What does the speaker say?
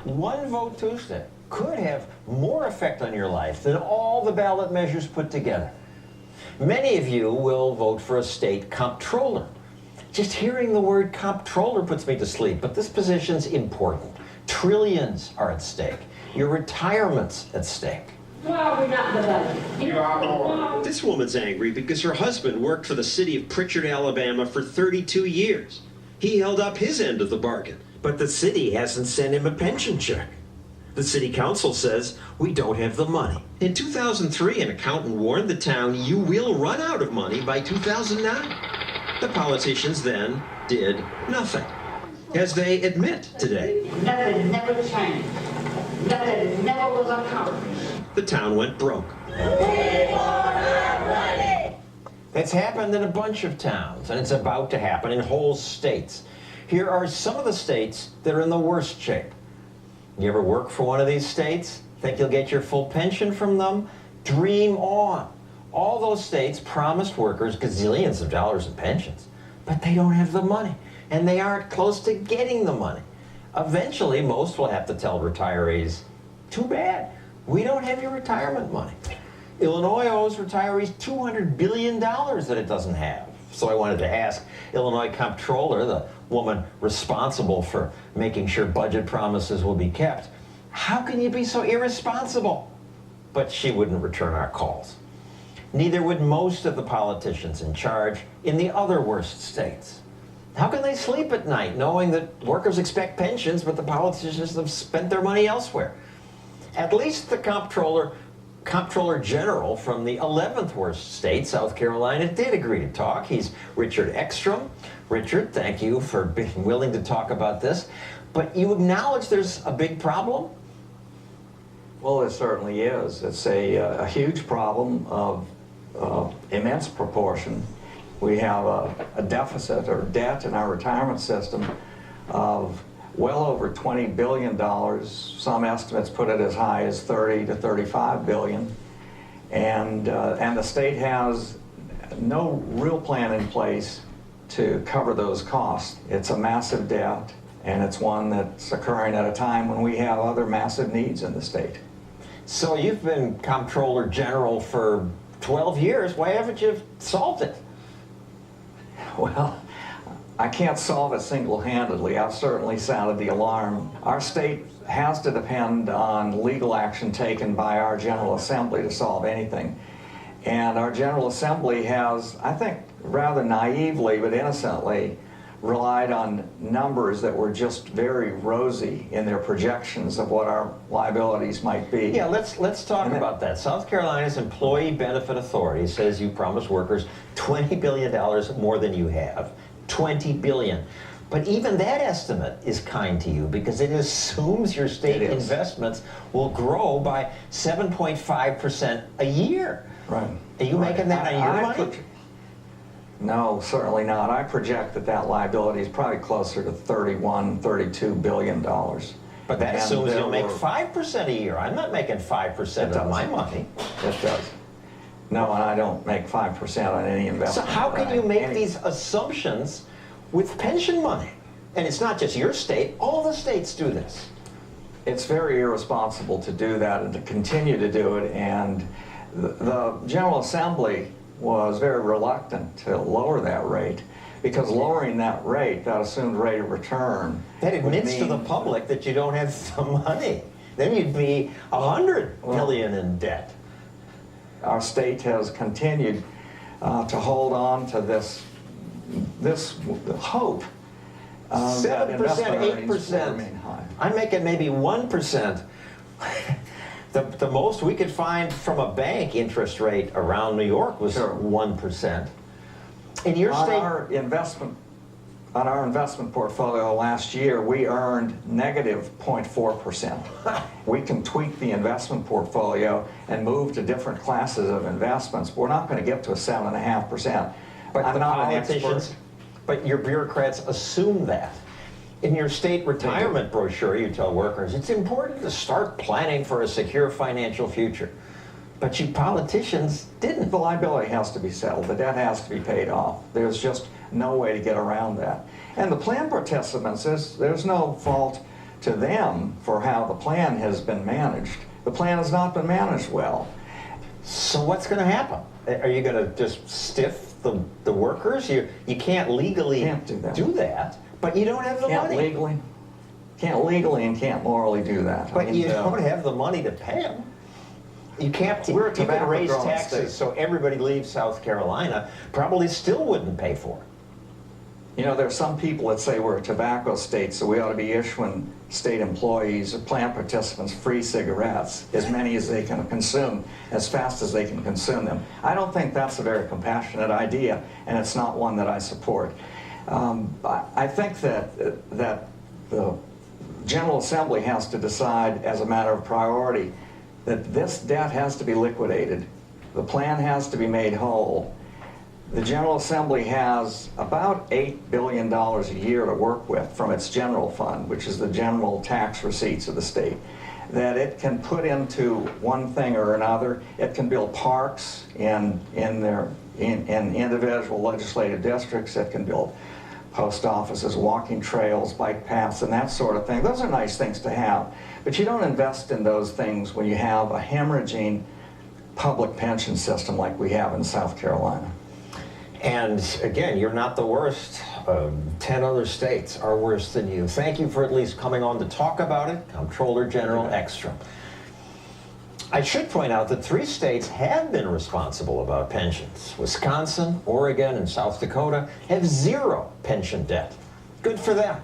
One vote Tuesday could have more effect on your life than all the ballot measures put together. Many of you will vote for a state comptroller. Just hearing the word comptroller puts me to sleep, but this position's important. Trillions are at stake. Your retirement's at stake. Why are we not in the budget? You are. This woman's angry because her husband worked for the city of Pritchard, Alabama for 32 years. He held up his end of the bargain, but the city hasn't sent him a pension check. The city council says we don't have the money. In 2003, an accountant warned the town you will run out of money by 2009. The politicians then did nothing, as they admit today. Nothing never changed. Nothing never was accomplished. The town went broke. It's happened in a bunch of towns, and it's about to happen in whole states. Here are some of the states that are in the worst shape. You ever work for one of these states? Think you'll get your full pension from them? Dream on. All those states promised workers gazillions of dollars in pensions, but they don't have the money, and they aren't close to getting the money. Eventually, most will have to tell retirees, too bad, we don't have your retirement money. Illinois owes retirees $200 billion that it doesn't have. So I wanted to ask Illinois Comptroller, the woman responsible for making sure budget promises will be kept, how can you be so irresponsible? But she wouldn't return our calls. Neither would most of the politicians in charge in the other worst states. How can they sleep at night knowing that workers expect pensions, but the politicians have spent their money elsewhere? At least the Comptroller General from the 11th worst state, South Carolina, did agree to talk. He's Richard Eckstrom. Richard, thank you for being willing to talk about this. But you acknowledge there's a big problem? Well, it certainly is. It's a huge problem of immense proportion. We have a deficit or debt in our retirement system of well over $20 billion. Some estimates put it as high as 30 to 35 billion. And the state has no real plan in place to cover those costs. It's a massive debt, and it's one that's occurring at a time when we have other massive needs in the state. So you've been Comptroller General for 12 years. Why haven't you solved it? Well, I can't solve it single-handedly. I've certainly sounded the alarm. Our state has to depend on legal action taken by our General Assembly to solve anything. And our General Assembly has, I think, rather naively but innocently, relied on numbers that were just very rosy in their projections of what our liabilities might be. Yeah, let's talk about that. South Carolina's Employee Benefit Authority says you promise workers $20 billion more than you have. $20 billion. But even that estimate is kind to you because it assumes your state investments will grow by 7.5% a year. Right. Are you making that on your money? No, certainly not. I project that liability is probably closer to $31, $32 billion. But that assumes you'll make 5% a year. I'm not making 5% of my money. It does. No, and I don't make 5% on any investment. So how can you make these assumptions with pension money? And it's not just your state, all the states do this. It's very irresponsible to do that and to continue to do it, and the General Assembly was very reluctant to lower that rate because lowering that rate, that assumed rate of return, that admits to the public that you don't have the money. Then you'd be $100 billion in debt. Our state has continued to hold on to this hope 7%, 8%. I'm making maybe 1%. The most we could find from a bank interest rate around New York was 1%. In your state, on our investment portfolio last year, we earned negative 0.4%. We can tweak the investment portfolio and move to different classes of investments. But we're not going to get to a 7.5%. But I'm not an expert. But your bureaucrats assume that. In your state retirement brochure, you tell workers, it's important to start planning for a secure financial future. But you politicians didn't. The liability has to be settled. The debt has to be paid off. There's just no way to get around that. And the plan participants, there's no fault to them for how the plan has been managed. The plan has not been managed well. So what's going to happen? Are you going to just stiff the workers? You can't legally Can't do that. but you don't have the money. Can't legally and can't morally do that. But you don't have the money to pay them. You can't. We're a You can tobacco raise growing taxes state. so everybody leaves South Carolina. Probably still wouldn't pay for it. You know, there are some people that say we're a tobacco state, so we ought to be issuing state employees or plant participants free cigarettes, as many as they can consume, as fast as they can consume them. I don't think that's a very compassionate idea, and it's not one that I support. I think that the General Assembly has to decide as a matter of priority that this debt has to be liquidated. The plan has to be made whole. The General Assembly has about $8 billion a year to work with from its general fund, which is the general tax receipts of the state, that it can put into one thing or another. It can build parks in individual legislative districts. It can build post offices, walking trails, bike paths, and that sort of thing. Those are nice things to have, but you don't invest in those things when you have a hemorrhaging public pension system like we have in South Carolina. And again, you're not the worst. 10 other states are worse than you. Thank you for at least coming on to talk about it, Comptroller General Eckstrom. I should point out that 3 states have been responsible about pensions. Wisconsin, Oregon, and South Dakota have 0 pension debt. Good for them.